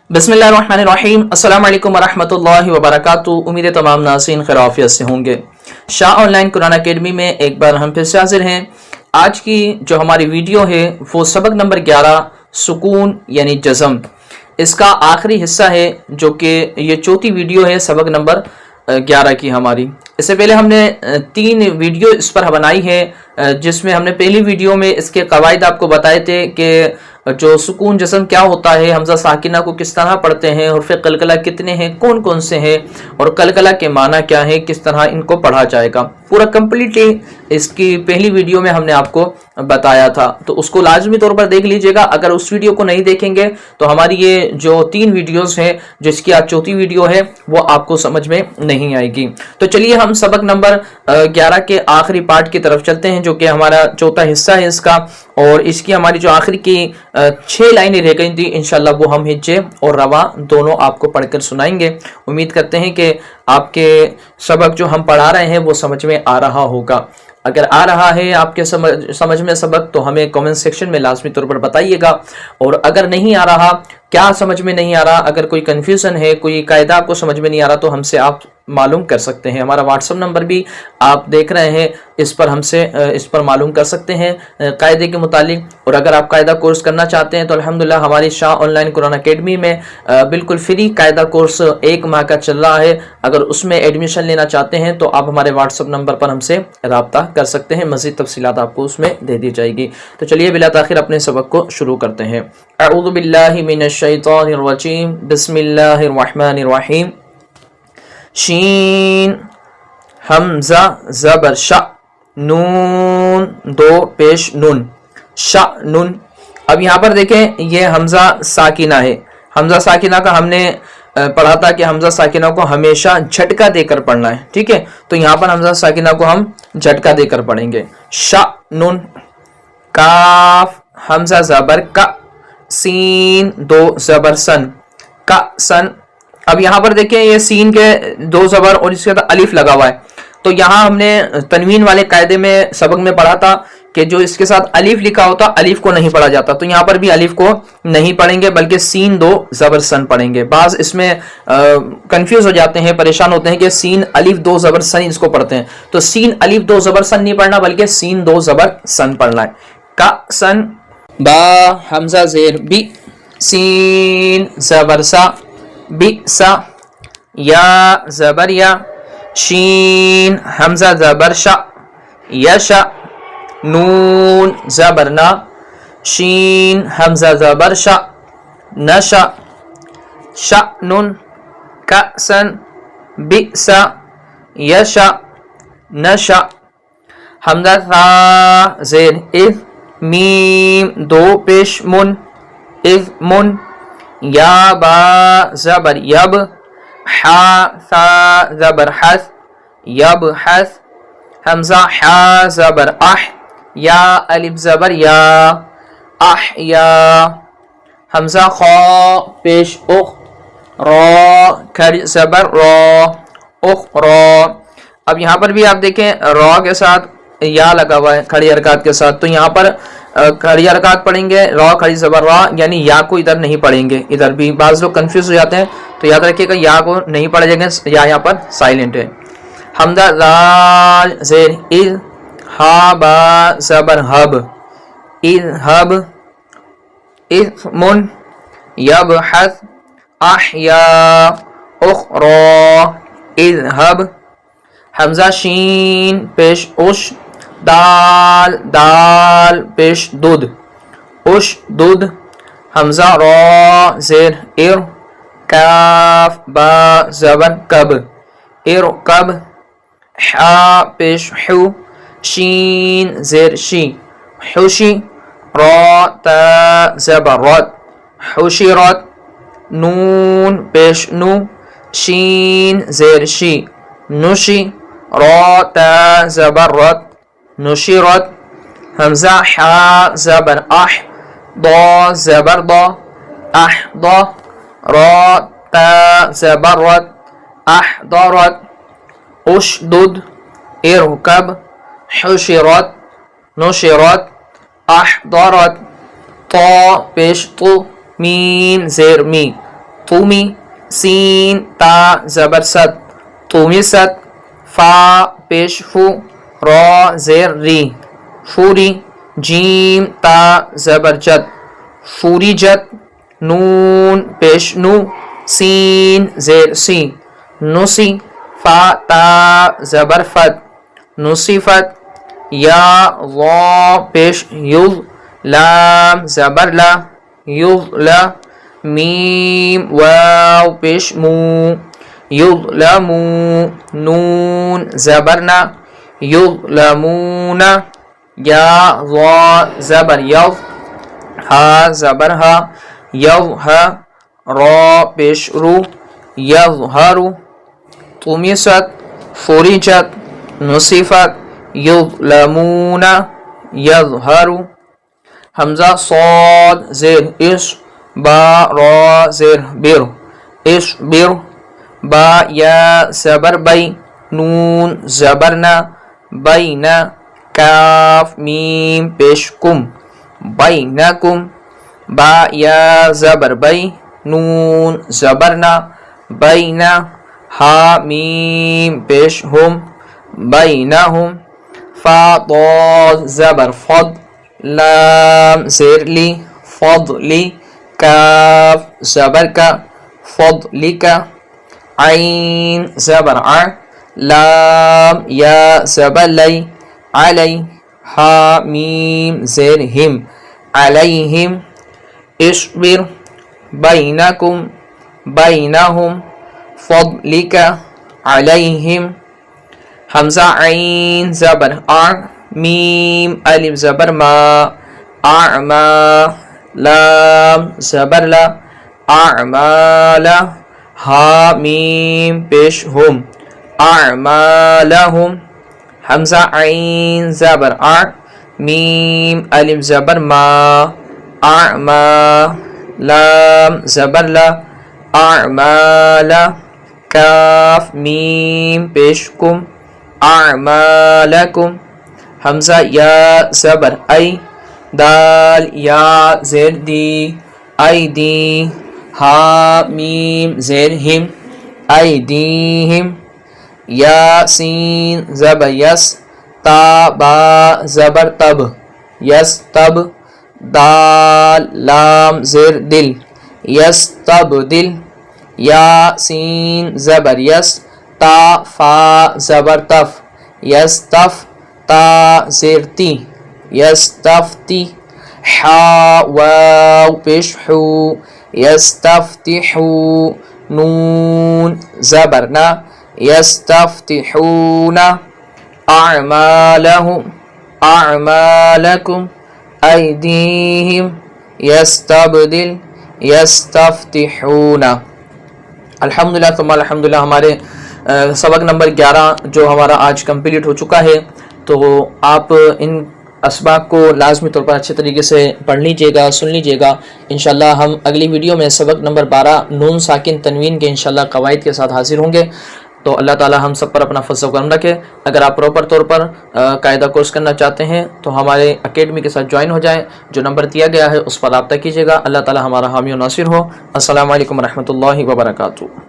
बिस्मिल्लाहिर्रहमानिर्रहीम। अस्सलाम वालेकुम वरहमतुल्लाहि वबरकातुहू। उम्मीद है तमाम नाज़रीन खैरियत से होंगे। शाह ऑनलाइन कुरान अकेडमी में एक बार हम फिर से हाजिर हैं। आज की जो हमारी वीडियो है वो सबक नंबर 11 सुकून यानी जज़म, इसका आखिरी हिस्सा है, जो कि ये चौथी वीडियो है सबक नंबर 11 की हमारी। इससे पहले हमने 3 वीडियो इस पर बनाई है, जिसमें हमने पहली वीडियो में इसके कवायद आपको बताए थे कि जो सुकून जज़म क्या होता है, हमज़ा साकिना को किस तरह पढ़ते हैं, और फिर कलकला कितने हैं, कौन कौन से हैं, और कलकला के माना क्या है, किस तरह इनको पढ़ा जाएगा। पूरा कम्प्लीटली इसकी पहली वीडियो में हमने आपको बताया था, तो उसको लाजमी तौर पर देख लीजिएगा। अगर उस वीडियो को नहीं देखेंगे तो हमारी ये जो 3 वीडियोस हैं, जिसकी आज चौथी वीडियो है, वो आपको समझ में नहीं आएगी। तो चलिए हम सबक नंबर 11 के आखिरी पार्ट की तरफ चलते हैं, जो कि हमारा चौथा हिस्सा है इसका। और इसकी हमारी जो आखिरी की 6 लाइनें रह गई थी, इंशाल्लाह वो हम हिज्जे और रवा दोनों आपको पढ़कर सुनाएंगे। उम्मीद करते हैं कि आपके सबक जो हम पढ़ा रहे हैं वो समझ में आ रहा होगा। अगर आ रहा है आपके समझ में सबक, तो हमें कमेंट सेक्शन में लाजमी तौर पर बताइएगा। और अगर नहीं आ रहा, क्या समझ में नहीं आ रहा, अगर कोई कन्फ्यूज़न है, कोई कायदा आपको समझ में नहीं आ रहा, तो हमसे आप मालूम कर सकते हैं। हमारा व्हाट्सअप नंबर भी आप देख रहे हैं, इस पर हमसे इस पर मालूम कर सकते हैं कायदे के मुतालिक। और अगर आप कायदा कोर्स करना चाहते हैं तो अल्हम्दुलिल्लाह हमारी शाह ऑनलाइन कुरान अकेडमी में बिल्कुल फ्री कायदा कोर्स 1 माह का चल रहा है। अगर उसमें एडमिशन लेना चाहते हैं तो आप हमारे व्हाट्सअप नंबर पर हमसे रब्ता कर सकते हैं। मज़ीद तफसीलात आपको उसमें दे दी जाएगी। तो चलिए बिला ताखिर अपने सबक को शुरू करते हैं। अऊज़ु बिल्लाहि मिनश शैतानिर रजीम, बिस्मिल्लाहिर रहमानिर रहीम। शीन हमजा ज़बर शा, नून 2 पेश नून, शा नून। अब यहाँ पर देखें, ये हमजा साकिना है। हमजा साकिना का हमने पढ़ा था कि हमजा साकिना को हमेशा झटका देकर पढ़ना है, ठीक है। तो यहाँ पर हमजा साकिना को हम झटका देकर पढ़ेंगे। शा नून, काफ हमजा ज़बर का, सीन 2 ज़बर सन, का सन। अब यहाँ पर देखें, ये सीन के 2 ज़बर और इसके साथ अलिफ लगा हुआ है। तो यहाँ हमने तनवीन वाले कायदे में सबक में पढ़ा था कि जो इसके साथ अलिफ लिखा होता, अलिफ को नहीं पढ़ा जाता। तो यहाँ पर भी अलिफ को नहीं पढ़ेंगे, बल्कि सीन 2 ज़बर सन पढ़ेंगे। बाज इसमें कंफ्यूज हो जाते हैं, परेशान होते हैं कि सीन अलिफ 2 ज़बर सन इसको पढ़ते हैं। तो सीन अलिफ 2 ज़बर सन नहीं पढ़ना, बल्कि सीन 2 ज़बर सन पढ़ना है। का सन, बा हमजा ज़ेर बी, सीन ज़बर सा, बी सा, या ज़बर या, शीन हमजा ज़बर शा, यशा, नून ज़बर ना, शीन हमजा ज़बर शा, नशा, शा नून, कसन, बिसा, यशा, नशा। हमजा था ज़ेर इज़, मीम 2 पेश मुन, इज़ मुन, या बा ज़बर यब, हा सा ज़बर हस, यब हस। हमजा हा ज़बर आह, या अलिफ ज़बर या, आह या। हमजा खा पेश उख, रा खड़ी ज़बर रा, उख रा। अब यहाँ पर भी आप देखें, रा के साथ या लगा हुआ है खड़ी हरकत के साथ। तो यहाँ पर खड़ी हरकत पढ़ेंगे, रा खड़ी ज़बर रा, यानी या को इधर नहीं पढ़ेंगे। इधर भी बाज़ लोग कंफ्यूज हो जाते हैं, तो याद रखिएगा या को नहीं पढ़ा जाएगा, या यहाँ पर साइलेंट है। हमदा ज़ाल ज़ेर इज़, हा बा ज़बर हब, इज़ हब, इस्मुन यब हस, अहया उखरा, इज़ हब। हमजा शीन पेश उश, दाल दाल पेश दूध, उश दूध। हमजा रा ज़ेर इर, काफ बा ज़बर कब, इर कब। हा पेश हु, शीन ज़ेर शी, हुशी, रा ता ज़बर रत, हुशिरत। नून पेश नु, शीन ज़ेर शी, नुशी, रा ता ज़बर रत, नुशिरत। हमजा हा ज़बर आह, दा ज़बर दा, आह दा। रा ता ज़बर रत, आह दारत। उशदुद, इरकब, हुशिरत, नुशिरत, अहदरत। ता पेश तु, मीम ज़ेर मी, طومی، سین تا زبر ست، طومست، فا پیش فو، را زیر ری، فوری، جیم تا زبر جد، فوری جد، نون پیش نو، سین زیر سی، نسی، فا تا زبر فت، نصیفت، یا وا پیش یض، لام زبر لا، یضلا، میم واو پیش مو، یظلمو، نون زبرنا، یظلمون، یا ضا زبر یض، ہا زبر ہا، یضھا، را پیش رو، یظہرو، طمیست، فریجت، نصفت، یظلمون، یظہرو، حمزہ صاد زیر اش، با را زیر بر، اش بر، با یا زبر بی، نون زبرنا، بینا، کاف میم پیش کم، بینکم، با یا زبر بی، نون زبرنا، بینا، ہا میم پیش ہم، بینہم، فا ضاد زبر فض، لام زیر لی، فضلی، کاف زبر کا، فضلکا، عین زبر ع، لام یا زبر لی، علی، ہا میم زیر ہم، علیہم، اصبر، بینکم، بینہم، فضلکا، علیہم، حمزہ عین زبر آ، میم الف زبر ما، اعما، لام زبر لا، اعمالا، ہا میم پیش ہم، اعمالہم، حمزہ عین زبر آ، میم الف زبر ما، اعما، لام زبر لا، اعمالا، کاف میم پیش کم، اعمالکم، حمزہ یا زبر ای، دال یا زیر دی، ایدی، ہا میم زیر ہم، ایدیہم، یا سین زبر یس، تا با زبر تب، یس تب، دال لام زیر دل، یس تب دل، یا سین زبر یس، تا فا زبر تف، یس تف، تا زیر تی، یس تفتی، حا واو پیش حو، یس تفتحو، نون زبرنا، یس تفتحون، اعمالہم، اعمالکم، ایدیہم، یستبدل، یستفتحون۔ الحمدللہ ثم الحمدللہ، ہمارے سبق نمبر 11 جو ہمارا آج کمپلیٹ ہو چکا ہے۔ تو آپ ان اسباق کو لازمی طور پر اچھے طریقے سے پڑھ لیجئے گا، سن لیجئے گا۔ انشاءاللہ ہم اگلی ویڈیو میں سبق نمبر 12 نون ساکن تنوین کے انشاءاللہ قواعد کے ساتھ حاضر ہوں گے۔ تو اللہ تعالی ہم سب پر اپنا فضل و کرم رکھے۔ اگر آپ پراپر طور پر قاعدہ کورس کرنا چاہتے ہیں تو ہمارے اکیڈمی کے ساتھ جوائن ہو جائیں، جو نمبر دیا گیا ہے اس پر رابطہ کیجیے گا۔ اللہ تعالی ہمارا حامی و ناصر ہو۔ السلام علیکم ورحمۃ اللہ وبرکاتہ۔